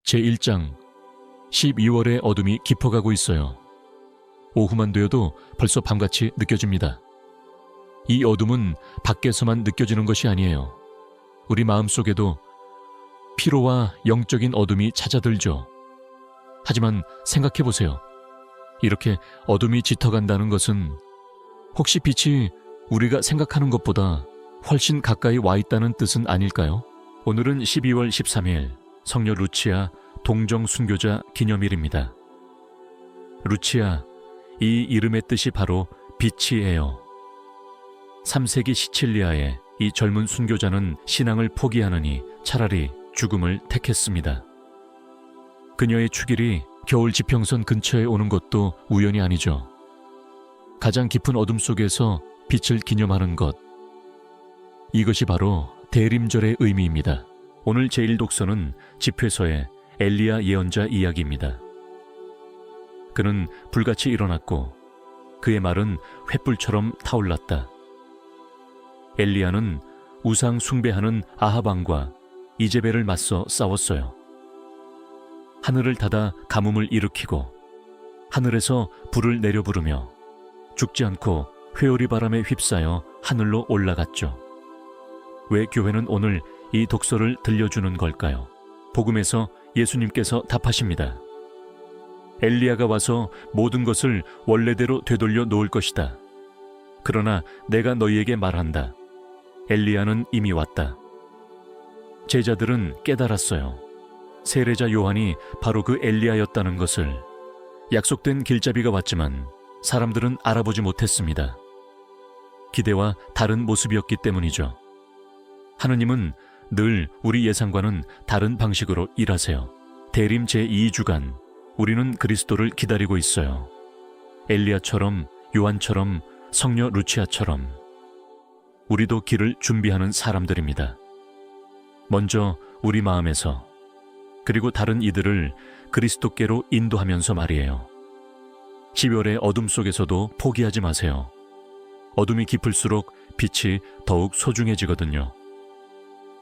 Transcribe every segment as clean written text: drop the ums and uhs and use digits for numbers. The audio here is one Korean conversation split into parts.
제1장 12월의 어둠이 깊어가고 있어요. 오후만 되어도 벌써 밤같이 느껴집니다. 이 어둠은 밖에서만 느껴지는 것이 아니에요. 우리 마음속에도 피로와 영적인 어둠이 찾아들죠. 하지만 생각해보세요. 이렇게 어둠이 짙어간다는 것은 혹시 빛이 우리가 생각하는 것보다 훨씬 가까이 와 있다는 뜻은 아닐까요? 오늘은 12월 13일 성녀 루치아 동정 순교자 기념일입니다. 루치아, 이 이름의 뜻이 바로 빛이에요. 3세기 시칠리아의 이 젊은 순교자는 신앙을 포기하느니 차라리 죽음을 택했습니다. 그녀의 축일이 겨울 지평선 근처에 오는 것도 우연이 아니죠. 가장 깊은 어둠 속에서 빛을 기념하는 것, 이것이 바로 대림절의 의미입니다. 오늘 제1독서는 집회서의 엘리야 예언자 이야기입니다. 그는 불같이 일어났고 그의 말은 횃불처럼 타올랐다. 엘리야는 우상 숭배하는 아합 왕과 이제벨을 맞서 싸웠어요. 하늘을 닫아 가뭄을 일으키고 하늘에서 불을 내려 부르며 죽지 않고 회오리 바람에 휩싸여 하늘로 올라갔죠. 왜 교회는 오늘 이 독서를 들려주는 걸까요? 복음에서 예수님께서 답하십니다. 엘리야가 와서 모든 것을 원래대로 되돌려 놓을 것이다. 그러나 내가 너희에게 말한다. 엘리야는 이미 왔다. 제자들은 깨달았어요. 세례자 요한이 바로 그 엘리야였다는 것을. 약속된 길잡이가 왔지만 사람들은 알아보지 못했습니다. 기대와 다른 모습이었기 때문이죠. 하느님은 늘 우리 예상과는 다른 방식으로 일하세요. 대림 제2주간 우리는 그리스도를 기다리고 있어요. 엘리야처럼, 요한처럼, 성녀 루치아처럼 우리도 길을 준비하는 사람들입니다. 먼저 우리 마음에서, 그리고 다른 이들을 그리스도께로 인도하면서 말이에요. 12월의 어둠 속에서도 포기하지 마세요. 어둠이 깊을수록 빛이 더욱 소중해지거든요.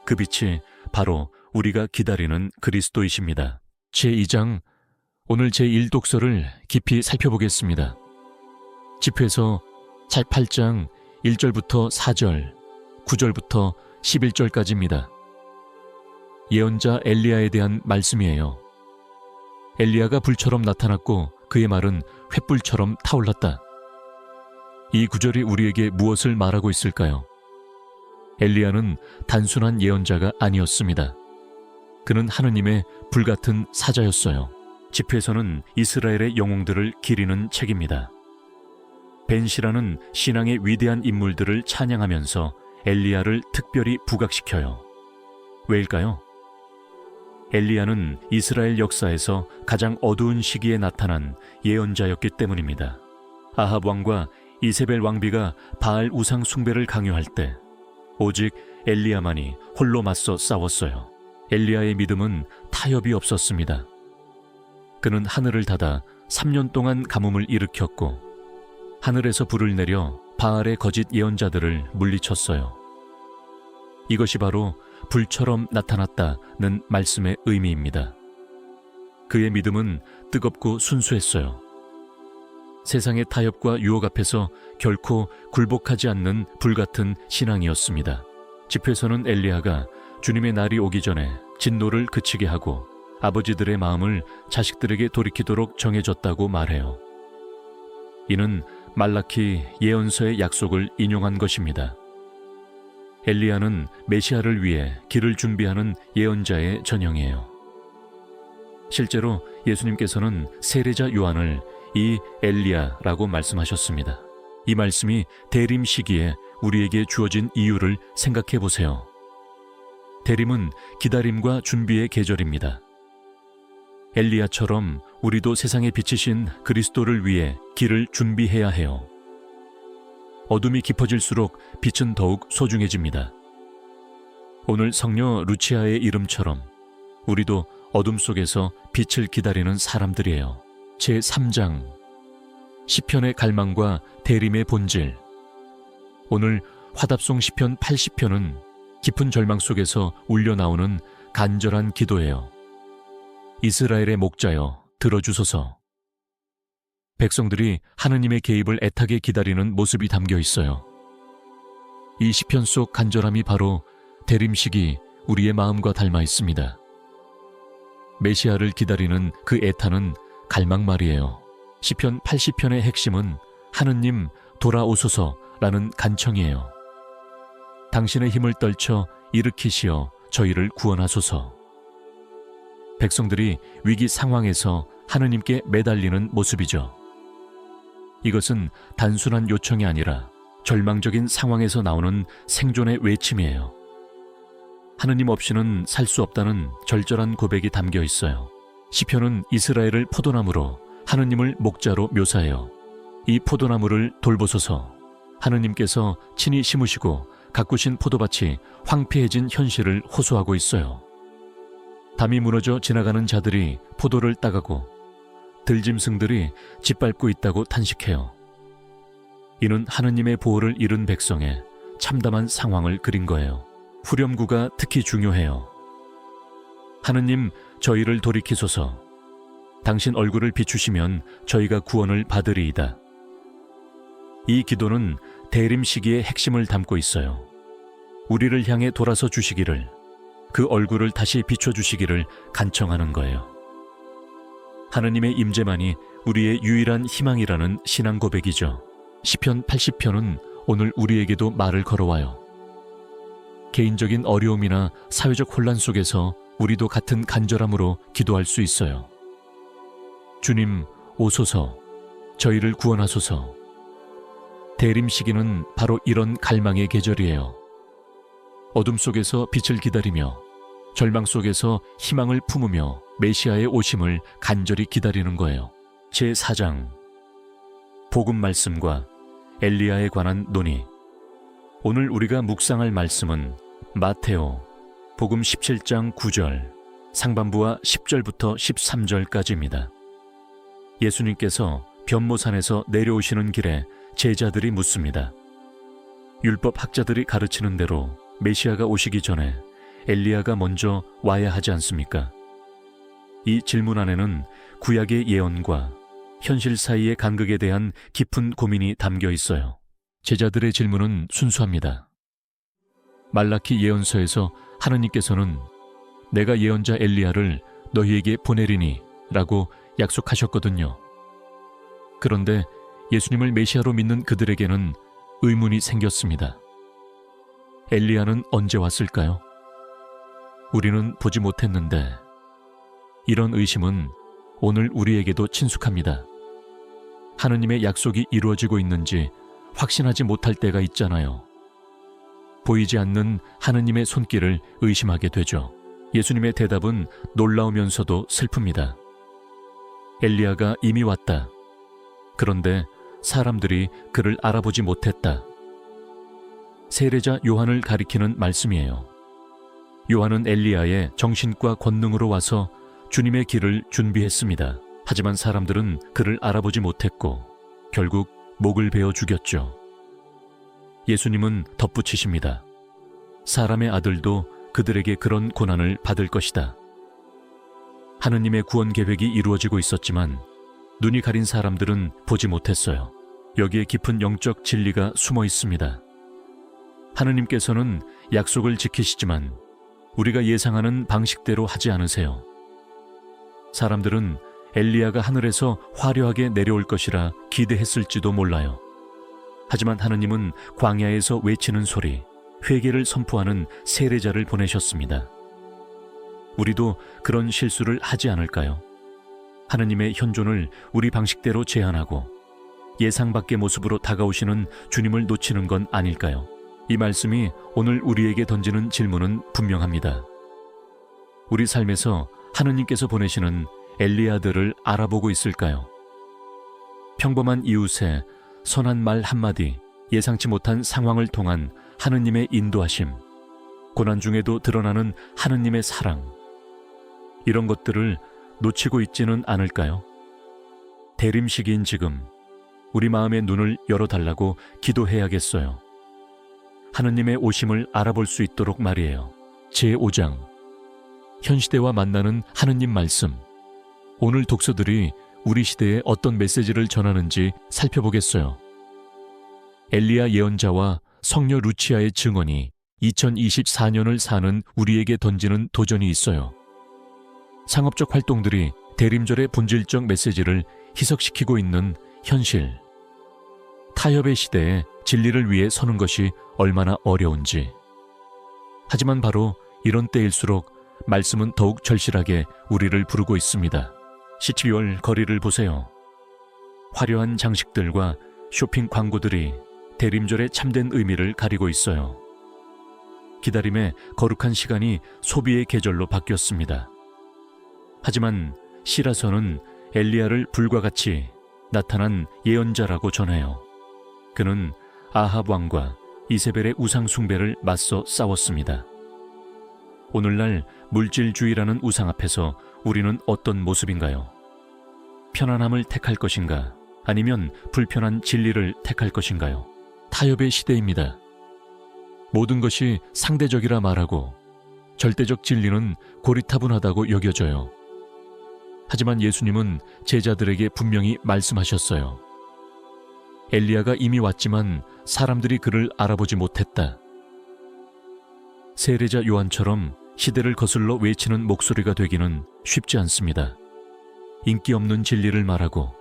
그 빛이 바로 우리가 기다리는 그리스도이십니다. 제2장, 오늘 제1독서를 깊이 살펴보겠습니다. 집회서 8장 1절부터 4절, 9절부터 11절까지입니다. 예언자 엘리야에 대한 말씀이에요. 엘리야가 불처럼 나타났고 그의 말은 횃불처럼 타올랐다. 이 구절이 우리에게 무엇을 말하고 있을까요? 엘리야는 단순한 예언자가 아니었습니다. 그는 하느님의 불같은 사자였어요. 집회서는 이스라엘의 영웅들을 기리는 책입니다. 벤시라는 신앙의 위대한 인물들을 찬양하면서 엘리야를 특별히 부각시켜요. 왜일까요? 엘리야는 이스라엘 역사에서 가장 어두운 시기에 나타난 예언자였기 때문입니다. 아합 왕과 이세벨 왕비가 바알 우상 숭배를 강요할 때 오직 엘리야만이 홀로 맞서 싸웠어요. 엘리야의 믿음은 타협이 없었습니다. 그는 하늘을 닫아 3년 동안 가뭄을 일으켰고 하늘에서 불을 내려 바알의 거짓 예언자들을 물리쳤어요. 이것이 바로 불처럼 나타났다는 말씀의 의미입니다. 그의 믿음은 뜨겁고 순수했어요. 세상의 타협과 유혹 앞에서 결코 굴복하지 않는 불같은 신앙이었습니다. 집회서는 엘리야가 주님의 날이 오기 전에 진노를 그치게 하고 아버지들의 마음을 자식들에게 돌이키도록 정해졌다고 말해요. 이는 말라키 예언서의 약속을 인용한 것입니다. 엘리야는 메시아를 위해 길을 준비하는 예언자의 전형이에요. 실제로 예수님께서는 세례자 요한을 이 엘리야라고 말씀하셨습니다. 이 말씀이 대림 시기에 우리에게 주어진 이유를 생각해 보세요. 대림은 기다림과 준비의 계절입니다. 엘리야처럼 우리도 세상에 비치신 그리스도를 위해 길을 준비해야 해요. 어둠이 깊어질수록 빛은 더욱 소중해집니다. 오늘 성녀 루치아의 이름처럼 우리도 어둠 속에서 빛을 기다리는 사람들이에요. 제3장, 시편의 갈망과 대림의 본질. 오늘 화답송 시편 80편은 깊은 절망 속에서 울려 나오는 간절한 기도예요. 이스라엘의 목자여 들어주소서. 백성들이 하느님의 개입을 애타게 기다리는 모습이 담겨 있어요. 이 시편 속 간절함이 바로 대림식이 우리의 마음과 닮아 있습니다. 메시아를 기다리는 그 애타는 갈망말이에요. 시편 80편의 핵심은 하느님 돌아오소서라는 간청이에요. 당신의 힘을 떨쳐 일으키시어 저희를 구원하소서. 백성들이 위기 상황에서 하느님께 매달리는 모습이죠. 이것은 단순한 요청이 아니라 절망적인 상황에서 나오는 생존의 외침이에요. 하느님 없이는 살 수 없다는 절절한 고백이 담겨 있어요. 시편은 이스라엘을 포도나무로 하느님을 목자로 묘사해요. 이 포도나무를 돌보소서. 하느님께서 친히 심으시고 가꾸신 포도밭이 황폐해진 현실을 호소하고 있어요. 담이 무너져 지나가는 자들이 포도를 따가고 들짐승들이 짓밟고 있다고 탄식해요. 이는 하느님의 보호를 잃은 백성의 참담한 상황을 그린 거예요. 후렴구가 특히 중요해요. 하느님, 저희를 돌이키소서. 당신 얼굴을 비추시면 저희가 구원을 받으리이다. 이 기도는 대림 시기의 핵심을 담고 있어요. 우리를 향해 돌아서 주시기를, 그 얼굴을 다시 비춰주시기를 간청하는 거예요. 하느님의 임재만이 우리의 유일한 희망이라는 신앙 고백이죠. 시편 80편은 오늘 우리에게도 말을 걸어와요. 개인적인 어려움이나 사회적 혼란 속에서 우리도 같은 간절함으로 기도할 수 있어요. 주님, 오소서, 저희를 구원하소서. 대림 시기는 바로 이런 갈망의 계절이에요. 어둠 속에서 빛을 기다리며 절망 속에서 희망을 품으며 메시아의 오심을 간절히 기다리는 거예요. 제4장 복음 말씀과 엘리야에 관한 논의. 오늘 우리가 묵상할 말씀은 마테오 복음 17장 9절 상반부와 10절부터 13절까지입니다. 예수님께서 변모산에서 내려오시는 길에 제자들이 묻습니다. 율법 학자들이 가르치는 대로 메시아가 오시기 전에 엘리야가 먼저 와야 하지 않습니까? 이 질문 안에는 구약의 예언과 현실 사이의 간극에 대한 깊은 고민이 담겨 있어요. 제자들의 질문은 순수합니다. 말라키 예언서에서 하느님께서는 내가 예언자 엘리야를 너희에게 보내리니 라고 약속하셨거든요. 그런데 예수님을 메시아로 믿는 그들에게는 의문이 생겼습니다. 엘리야는 언제 왔을까요? 우리는 보지 못했는데. 이런 의심은 오늘 우리에게도 친숙합니다. 하느님의 약속이 이루어지고 있는지 확신하지 못할 때가 있잖아요. 보이지 않는 하느님의 손길을 의심하게 되죠. 예수님의 대답은 놀라우면서도 슬픕니다. 엘리야가 이미 왔다. 그런데 사람들이 그를 알아보지 못했다. 세례자 요한을 가리키는 말씀이에요. 요한은 엘리야의 정신과 권능으로 와서 주님의 길을 준비했습니다. 하지만 사람들은 그를 알아보지 못했고 결국 목을 베어 죽였죠. 예수님은 덧붙이십니다. 사람의 아들도 그들에게 그런 고난을 받을 것이다. 하느님의 구원 계획이 이루어지고 있었지만 눈이 가린 사람들은 보지 못했어요. 여기에 깊은 영적 진리가 숨어 있습니다. 하느님께서는 약속을 지키시지만 우리가 예상하는 방식대로 하지 않으세요. 사람들은 엘리야가 하늘에서 화려하게 내려올 것이라 기대했을지도 몰라요. 하지만 하느님은 광야에서 외치는 소리, 회개를 선포하는 세례자를 보내셨습니다. 우리도 그런 실수를 하지 않을까요? 하느님의 현존을 우리 방식대로 제한하고 예상 밖의 모습으로 다가오시는 주님을 놓치는 건 아닐까요? 이 말씀이 오늘 우리에게 던지는 질문은 분명합니다. 우리 삶에서 하느님께서 보내시는 엘리야들을 알아보고 있을까요? 평범한 이웃의 선한 말 한마디, 예상치 못한 상황을 통한 하느님의 인도하심, 고난 중에도 드러나는 하느님의 사랑, 이런 것들을 놓치고 있지는 않을까요? 대림 시기인 지금 우리 마음의 눈을 열어달라고 기도해야겠어요. 하느님의 오심을 알아볼 수 있도록 말이에요. 제5장 현 시대와 만나는 하느님 말씀. 오늘 독서들이 우리 시대에 어떤 메시지를 전하는지 살펴보겠어요. 엘리야 예언자와 성녀 루치아의 증언이 2024년을 사는 우리에게 던지는 도전이 있어요. 상업적 활동들이 대림절의 본질적 메시지를 희석시키고 있는 현실. 타협의 시대에 진리를 위해 서는 것이 얼마나 어려운지. 하지만 바로 이런 때일수록 말씀은 더욱 절실하게 우리를 부르고 있습니다. 12월 거리를 보세요. 화려한 장식들과 쇼핑 광고들이 대림절의 참된 의미를 가리고 있어요. 기다림의 거룩한 시간이 소비의 계절로 바뀌었습니다. 하지만 시라서는 엘리야를 불과 같이 나타난 예언자라고 전해요. 그는 아합 왕과 이세벨의 우상 숭배를 맞서 싸웠습니다. 오늘날 물질주의라는 우상 앞에서 우리는 어떤 모습인가요? 편안함을 택할 것인가? 아니면 불편한 진리를 택할 것인가요? 타협의 시대입니다. 모든 것이 상대적이라 말하고 절대적 진리는 고리타분하다고 여겨져요. 하지만 예수님은 제자들에게 분명히 말씀하셨어요. 엘리야가 이미 왔지만 사람들이 그를 알아보지 못했다. 세례자 요한처럼 시대를 거슬러 외치는 목소리가 되기는 쉽지 않습니다. 인기 없는 진리를 말하고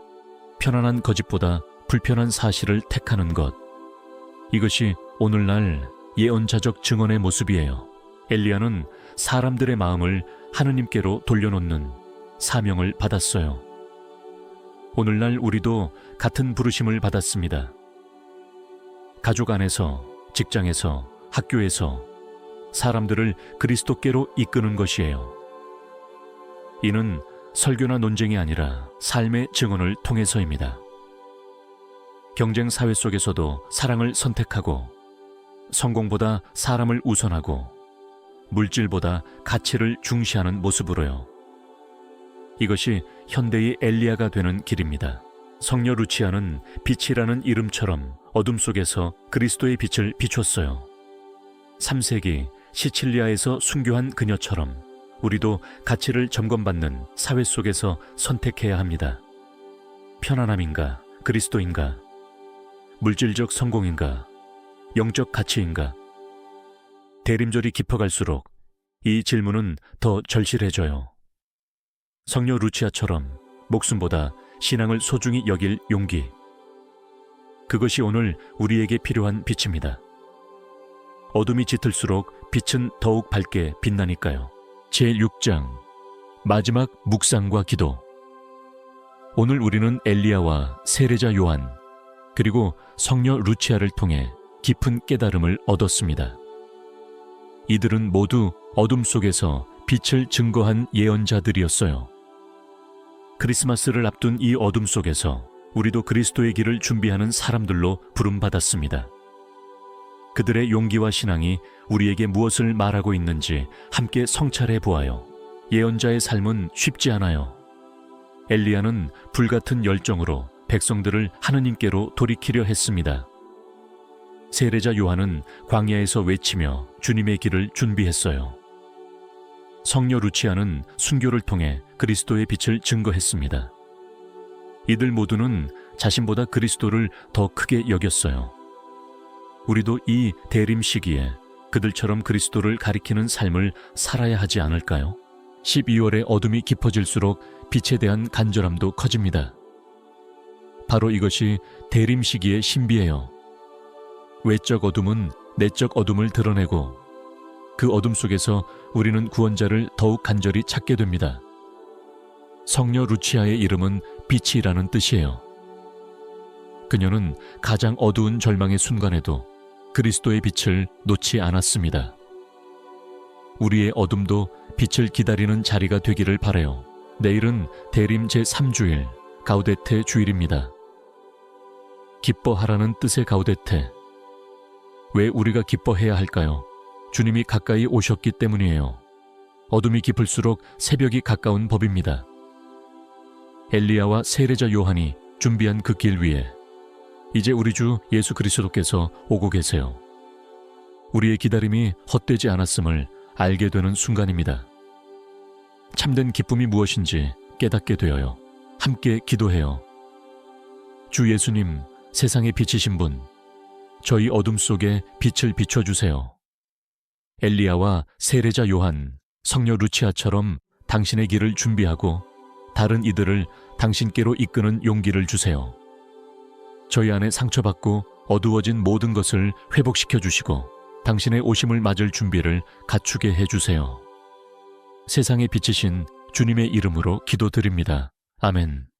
편안한 거짓보다 불편한 사실을 택하는 것. 이것이 오늘날 예언자적 증언의 모습이에요. 엘리야는 사람들의 마음을 하느님께로 돌려놓는 사명을 받았어요. 오늘날 우리도 같은 부르심을 받았습니다. 가족 안에서, 직장에서, 학교에서 사람들을 그리스도께로 이끄는 것이에요. 이는 설교나 논쟁이 아니라 삶의 증언을 통해서입니다. 경쟁 사회 속에서도 사랑을 선택하고 성공보다 사람을 우선하고 물질보다 가치를 중시하는 모습으로요. 이것이 현대의 엘리야가 되는 길입니다. 성녀 루치아는 빛이라는 이름처럼 어둠 속에서 그리스도의 빛을 비췄어요. 3세기 시칠리아에서 순교한 그녀처럼 우리도 가치를 점검받는 사회 속에서 선택해야 합니다. 편안함인가? 그리스도인가? 물질적 성공인가? 영적 가치인가? 대림절이 깊어갈수록 이 질문은 더 절실해져요. 성녀 루치아처럼 목숨보다 신앙을 소중히 여길 용기. 그것이 오늘 우리에게 필요한 빛입니다. 어둠이 짙을수록 빛은 더욱 밝게 빛나니까요. 제6장 마지막 묵상과 기도. 오늘 우리는 엘리야와 세례자 요한 그리고 성녀 루치아를 통해 깊은 깨달음을 얻었습니다. 이들은 모두 어둠 속에서 빛을 증거한 예언자들이었어요. 크리스마스를 앞둔 이 어둠 속에서 우리도 그리스도의 길을 준비하는 사람들로 부름받았습니다. 그들의 용기와 신앙이 우리에게 무엇을 말하고 있는지 함께 성찰해 보아요. 예언자의 삶은 쉽지 않아요. 엘리야는 불같은 열정으로 백성들을 하느님께로 돌이키려 했습니다. 세례자 요한은 광야에서 외치며 주님의 길을 준비했어요. 성녀 루치아는 순교를 통해 그리스도의 빛을 증거했습니다. 이들 모두는 자신보다 그리스도를 더 크게 여겼어요. 우리도 이 대림 시기에 그들처럼 그리스도를 가리키는 삶을 살아야 하지 않을까요? 12월의 어둠이 깊어질수록 빛에 대한 간절함도 커집니다. 바로 이것이 대림 시기의 신비예요. 외적 어둠은 내적 어둠을 드러내고 그 어둠 속에서 우리는 구원자를 더욱 간절히 찾게 됩니다. 성녀 루치아의 이름은 빛이라는 뜻이에요. 그녀는 가장 어두운 절망의 순간에도 그리스도의 빛을 놓지 않았습니다. 우리의 어둠도 빛을 기다리는 자리가 되기를 바라요. 내일은 대림 제3주일 가우데테 주일입니다. 기뻐하라는 뜻의 가우데테. 왜 우리가 기뻐해야 할까요? 주님이 가까이 오셨기 때문이에요. 어둠이 깊을수록 새벽이 가까운 법입니다. 엘리야와 세례자 요한이 준비한 그 길 위에 이제 우리 주 예수 그리스도께서 오고 계세요. 우리의 기다림이 헛되지 않았음을 알게 되는 순간입니다. 참된 기쁨이 무엇인지 깨닫게 되어요. 함께 기도해요. 주 예수님, 세상의 빛이신 분, 저희 어둠 속에 빛을 비춰주세요. 엘리야와 세례자 요한, 성녀 루치아처럼 당신의 길을 준비하고 다른 이들을 당신께로 이끄는 용기를 주세요. 저희 안에 상처받고 어두워진 모든 것을 회복시켜 주시고 당신의 오심을 맞을 준비를 갖추게 해주세요. 세상의 빛이신 주님의 이름으로 기도드립니다. 아멘.